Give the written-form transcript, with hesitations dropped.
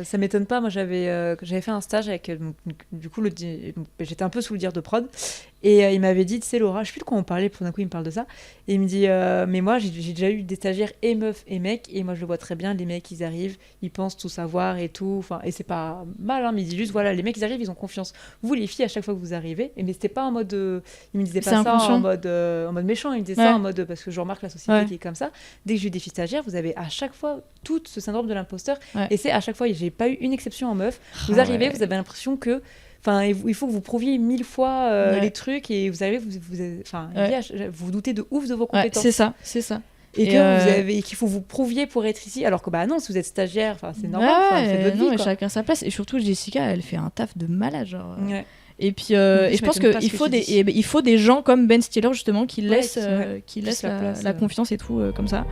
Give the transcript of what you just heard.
Ça m'étonne pas, moi j'avais fait un stage avec, donc, du coup j'étais un peu sous le dire de prod, et il m'avait dit, tu sais Laura, je sais plus de quoi on parlait, pour d'un coup il me parle de ça, et il me dit, mais moi j'ai déjà eu des stagiaires et meufs et mecs, et moi je le vois très bien, les mecs ils arrivent, ils pensent tout savoir et tout, enfin, et c'est pas mal, hein, mais il dit juste, voilà, les mecs ils arrivent, ils ont confiance. Vous les filles, à chaque fois que vous arrivez, mais c'était pas en mode, il me disait C'est pas ça inconscient. en mode méchant, il me disait ça en mode, parce que je remarque la société qui est comme ça, dès que j'ai eu des filles stagiaires, vous avez à chaque fois tout ce syndrome de l'imposteur, et c'est à chaque fois, j'ai pas eu une exception en meuf. Vous arrivez, vous avez l'impression que, enfin, il faut que vous prouviez 1000 fois les trucs, et vous arrivez, vous doutez de ouf de vos compétences. C'est ça. Et qu'il faut vous prouvier pour être ici, alors que bah non, si vous êtes stagiaire, c'est normal, faites votre vie. Mais chacun sa place. Et surtout, Jessica, elle fait un taf de malade, genre. Ouais. Et puis, je pense qu'il faut des gens comme Ben Stiller justement qui laissent la confiance et tout comme ça.